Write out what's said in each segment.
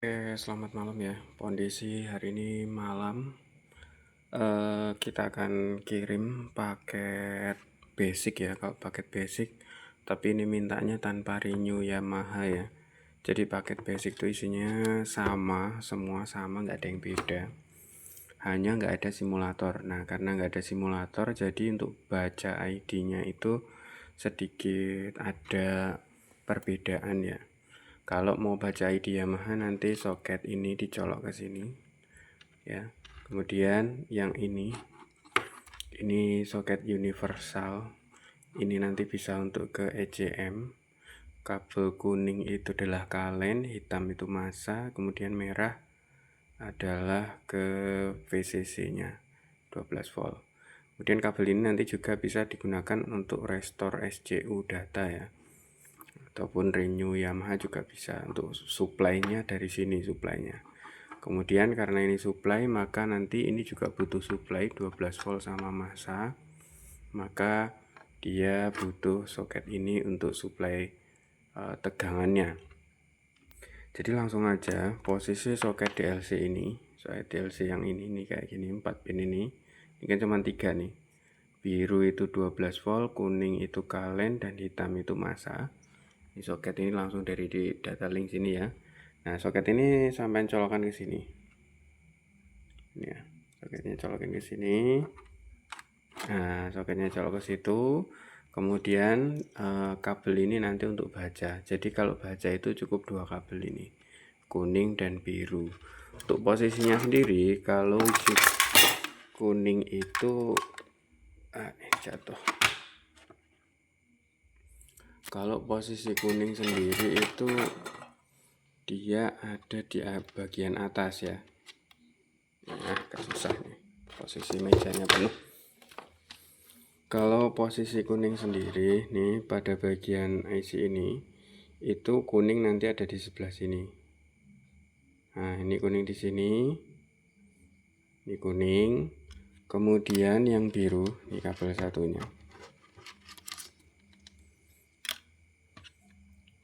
Oke, selamat malam ya. Kondisi hari ini malam. Kita akan kirim paket basic ya. Kalau paket basic, tapi ini mintanya tanpa renew Yamaha ya. Jadi paket basic itu isinya sama, semua sama, nggak ada yang beda. Hanya nggak ada simulator. Nah, karena nggak ada simulator, jadi untuk baca ID-nya itu sedikit ada perbedaan ya. Kalau mau baca ID Yamaha nanti soket ini dicolok ke sini ya. Kemudian yang ini soket universal. Ini nanti bisa untuk ke ECM. Kabel kuning itu adalah kalen, hitam itu massa, kemudian merah adalah ke VCC-nya 12 volt. Kemudian kabel ini nanti juga bisa digunakan untuk restore SCU data ya, ataupun renew Yamaha juga bisa. Untuk supply-nya dari sini supply-nya. Kemudian karena ini supply, maka nanti ini juga butuh supply 12 volt sama massa. Maka dia butuh soket ini untuk supply tegangannya. Jadi langsung aja posisi soket DLC ini, soket DLC yang ini kayak gini, 4 pin ini kan cuma 3 nih. Biru itu 12 volt, kuning itu kalen, dan hitam itu massa. Ini soket ini langsung dari di data link sini ya. Nah, soket ini sampai colokan ke sini. Ini ya, soketnya colokin ke sini. Nah, soketnya colok ke situ. Kemudian kabel ini nanti untuk baja. Jadi kalau baja itu cukup 2 kabel ini, kuning dan biru. Untuk posisinya sendiri, kalau kuning itu jatuh. Kalau posisi kuning sendiri itu dia ada di bagian atas ya. Nah, agak susah nih, posisi mejanya penuh. Kalau posisi kuning sendiri nih pada bagian IC ini, itu kuning nanti ada di sebelah sini. Nah, ini kuning di sini, ini kuning. Kemudian yang biru, ini kabel satunya.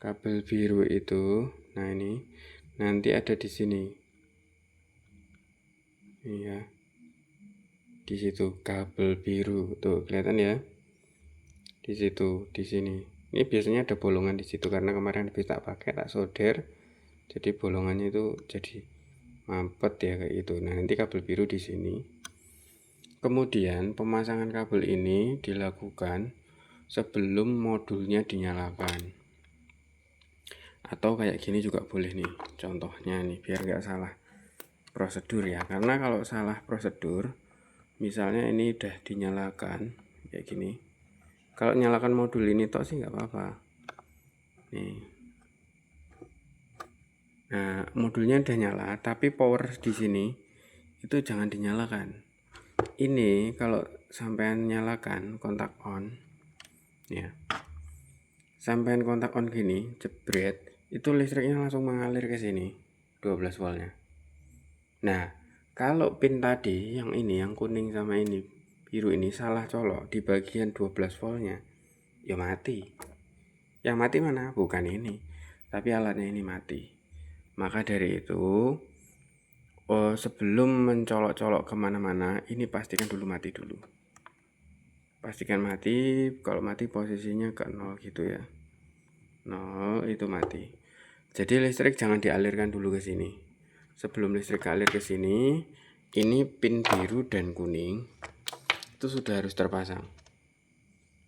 Kabel biru itu, nah ini nanti ada di sini. Iya. Di situ kabel biru tuh kelihatan ya, di situ, di sini. Ini biasanya ada bolongan di situ karena kemarin habis tak pakai, tak solder, jadi bolongannya itu jadi mampet ya kayak itu. Nah, nanti kabel biru di sini. Kemudian pemasangan kabel ini dilakukan sebelum modulnya dinyalakan, atau kayak gini juga boleh nih, contohnya nih biar nggak salah prosedur ya. Karena kalau salah prosedur, misalnya ini udah dinyalakan kayak gini, kalau nyalakan modul ini toh sih nggak apa-apa nih. Nah, modulnya udah nyala, tapi power di sini itu jangan dinyalakan. Ini kalau sampean nyalakan kontak on ya, sampean kontak on gini, jebret, itu listriknya langsung mengalir ke sini 12 voltnya. Nah, kalau pin tadi yang ini, yang kuning sama ini biru ini salah colok di bagian 12 voltnya, ya mati. Yang mati mana? Bukan ini, tapi alatnya ini mati. Maka dari itu, sebelum mencolok-colok kemana-mana, ini pastikan dulu mati dulu. Pastikan mati. Kalau mati posisinya ke 0 gitu ya, 0 itu mati. Jadi listrik jangan dialirkan dulu ke sini. Sebelum listrik alir ke sini, ini pin biru dan kuning itu sudah harus terpasang.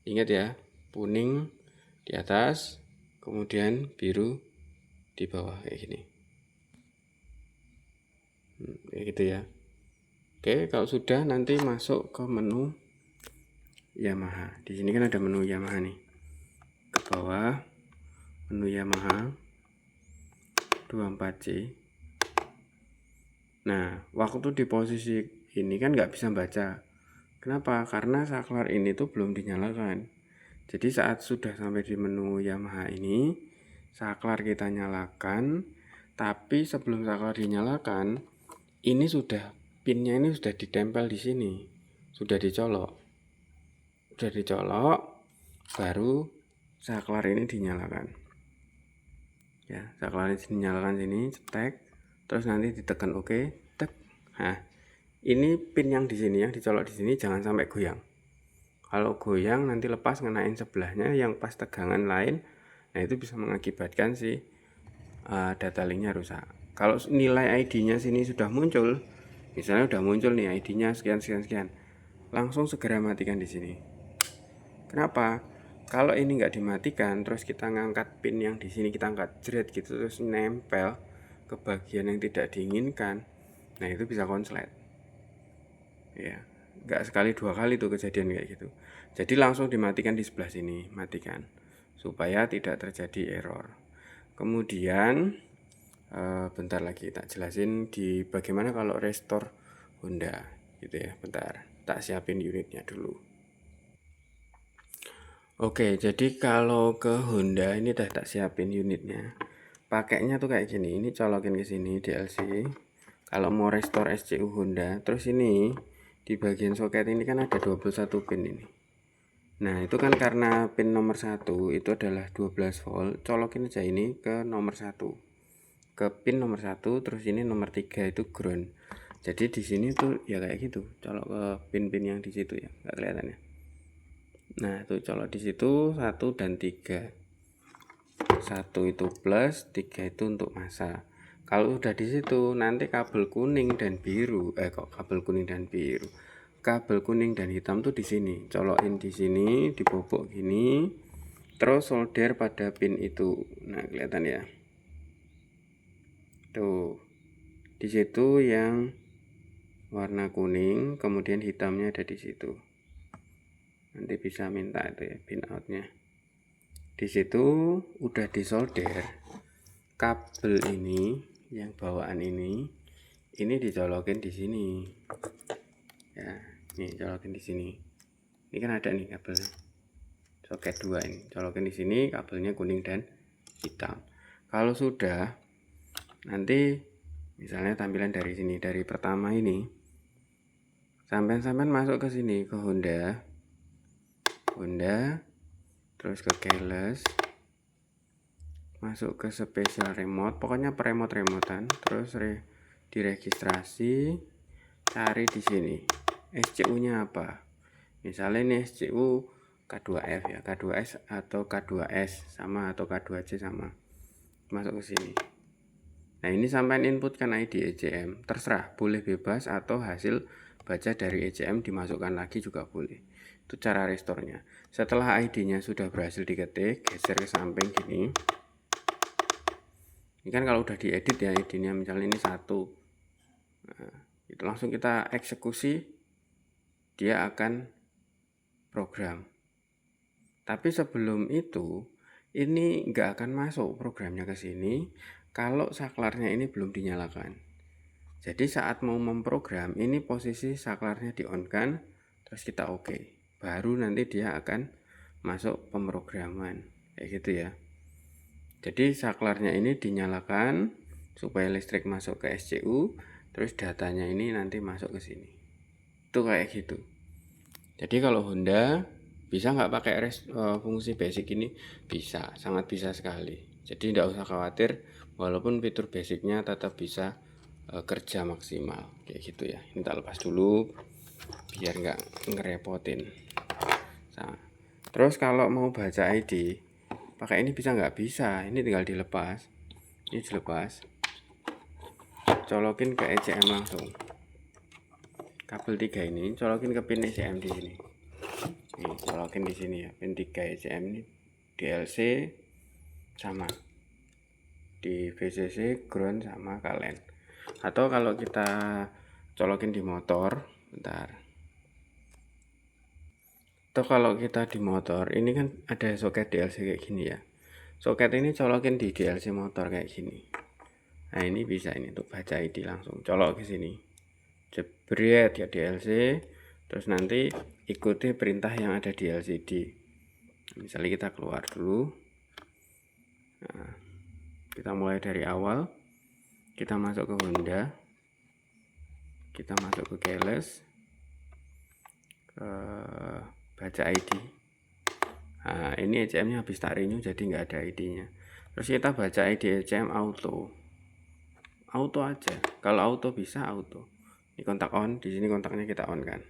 Ingat ya, kuning di atas, kemudian biru di bawah kayak gini. Kayak gitu ya. Oke, kalau sudah nanti masuk ke menu Yamaha. Di sini kan ada menu Yamaha nih. Ke bawah menu Yamaha 24C. Nah, waktu di posisi ini kan nggak bisa baca. Kenapa? Karena saklar ini tuh belum dinyalakan. Jadi saat sudah sampai di menu Yamaha ini, saklar kita nyalakan. Tapi sebelum saklar dinyalakan, ini sudah pinnya ini sudah ditempel di sini, sudah dicolok, baru saklar ini dinyalakan. Ya, saklar ini dinyalakan sini, cetek. terus nanti ditekan oke, tek. Nah, ini pin yang di sini, yang dicolok di sini jangan sampai goyang. Kalau goyang nanti lepas ngenain sebelahnya yang pas tegangan lain, nah itu bisa mengakibatkan si data linknya rusak. Kalau nilai ID-nya sini sudah muncul, misalnya udah muncul nih ID-nya sekian sekian sekian, langsung segera matikan di sini. Kenapa? Kalau ini nggak dimatikan, terus kita ngangkat pin yang di sini, kita angkat jret gitu, terus nempel ke bagian yang tidak diinginkan, nah itu bisa konslet. Ya, nggak sekali dua kali tuh kejadian kayak gitu. Jadi langsung dimatikan di sebelah sini, matikan supaya tidak terjadi error. Kemudian bentar lagi tak jelasin di bagaimana kalau restore Honda gitu ya. Bentar, tak siapin unitnya dulu. Oke, jadi kalau ke Honda ini udah tak siapin unitnya. Pakainya tuh kayak gini. Ini colokin ke sini DLC. Kalau mau restore SCU Honda, terus ini di bagian soket ini kan ada 21 pin ini. Nah, itu kan karena pin nomor 1 itu adalah 12 volt, colokin aja ini ke nomor 1. Ke pin nomor 1, terus ini nomor 3 itu ground. Jadi di sini tuh ya kayak gitu, colok ke pin-pin yang di situ ya, nggak kelihatan ya. Nah, itu colok di situ 1 dan 3. 1 itu plus, 3 itu untuk massa. Kalau udah di situ nanti kabel kuning dan biru, kok kabel kuning dan biru. Kabel kuning dan hitam tuh di sini. Colokin di sini, dibobok gini. Terus solder pada pin itu. Nah, kelihatan ya. Tuh. Di situ yang warna kuning, kemudian hitamnya ada di situ. Nanti bisa minta itu ya pin outnya. Di situ udah disolder. Kabel ini yang bawaan ini dicolokin di sini. Ya, ini colokin di sini. Ini kan ada nih kabelnya. Soket 2 ini. Colokin di sini, kabelnya kuning dan hitam. Kalau sudah, nanti misalnya tampilan dari sini, dari pertama ini, sampai masuk ke sini ke Honda, terus ke keyless, masuk ke special remote, pokoknya remote-remotan, terus diregistrasi, cari di sini SCU-nya apa. Misalnya ini SCU K2F ya, K2S atau K2S sama atau K2C sama. Masuk ke sini. Nah, ini sampai inputkan ID ECM, terserah, boleh bebas atau hasil baca dari ECM dimasukkan lagi juga boleh. Itu cara restore-nya. Setelah ID-nya sudah berhasil diketik, geser ke samping gini. Ini kan kalau udah diedit ya ID-nya, misalnya ini 1. Nah, itu langsung kita eksekusi, dia akan program. Tapi sebelum itu, ini nggak akan masuk programnya ke sini kalau saklarnya ini belum dinyalakan. Jadi saat mau memprogram, ini posisi saklarnya di on kan, terus kita oke. Baru nanti dia akan masuk pemrograman, kayak gitu ya. Jadi saklarnya ini dinyalakan supaya listrik masuk ke SCU, terus datanya ini nanti masuk ke sini. Itu kayak gitu. Jadi kalau Honda bisa nggak pakai fungsi basic ini? Bisa, sangat bisa sekali. Jadi tidak usah khawatir, walaupun fitur basicnya tetap bisa kerja maksimal kayak gitu ya. Ini tak lepas dulu biar nggak ngerepotin. Nah, terus kalau mau baca ID pakai ini bisa nggak? Bisa. Ini tinggal dilepas. Ini dilepas. Colokin ke ECM langsung. Kabel 3 ini colokin ke pin ECM di sini. Nih, colokin di sini ya, pin 3 ECM ini DLC sama di VCC ground sama kalen. Atau kalau kita colokin di motor, bentar. Atau kalau kita di motor, ini kan ada soket DLC kayak gini ya. Soket ini colokin di DLC motor kayak gini. Nah, ini bisa ini untuk baca ID langsung. Colok ke sini. Jebret ya DLC. Terus nanti ikuti perintah yang ada di LCD. Misalnya kita keluar dulu. Nah, kita mulai dari awal. Kita masuk ke Honda. Kita masuk ke keyless. Baca ID. Nah, ini ECM nya habis tak renew jadi nggak ada ID nya. Terus kita baca ID ECM auto. auto aja. Kalau auto bisa auto. Ini kontak on, di sini kontaknya kita on kan.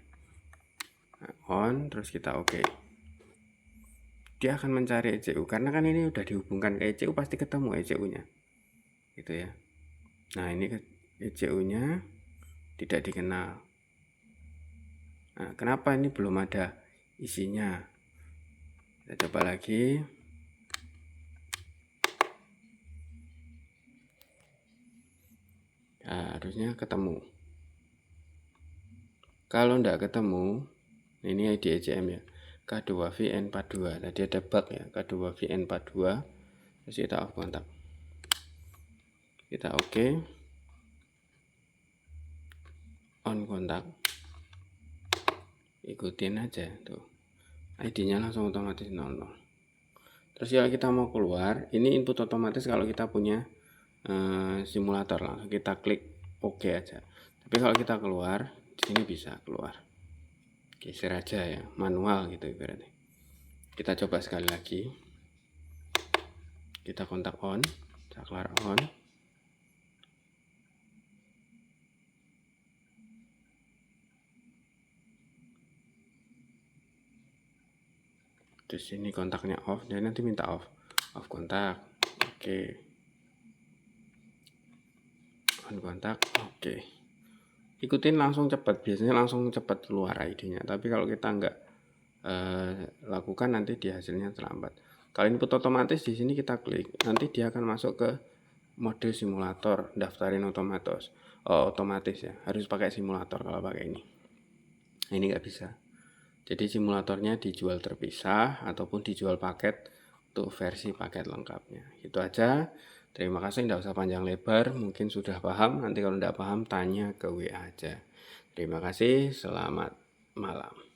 Nah, on terus kita oke. Dia akan mencari ECU karena kan ini udah dihubungkan ke ECU, pasti ketemu ECU-nya. Gitu ya. Nah, ini ECU-nya tidak dikenal. Nah, kenapa ini belum ada isinya? Kita coba lagi. Nah, harusnya ketemu. Kalau enggak ketemu, ini ID ECM ya, K2VN42. Tadi ada bug ya, K2VN42. Terus kita off kontak. Kita oke. On kontak. Ikutin aja tuh. ID-nya langsung otomatis 00. Terus kalau kita mau keluar, ini input otomatis kalau kita punya simulator, langsung kita klik oke aja. Tapi kalau kita keluar, di sini bisa keluar. Geser aja ya, manual gitu ibaratnya. Kita coba sekali lagi. Kita kontak on, saklar on. Terus ini kontaknya off, dan nanti minta off kontak. Oke. On kontak, oke. Ikutin langsung cepat, biasanya langsung cepat keluar ID-nya. Tapi kalau kita nggak lakukan, nanti di hasilnya terlambat. Kalau input otomatis di sini kita klik, nanti dia akan masuk ke mode simulator, daftarin otomatis ya. Harus pakai simulator kalau pakai ini. Ini nggak bisa. Jadi simulatornya dijual terpisah ataupun dijual paket untuk versi paket lengkapnya. Itu aja. Terima kasih, tidak usah panjang lebar. Mungkin sudah paham. Nanti kalau tidak paham tanya ke WA aja. Terima kasih. Selamat malam.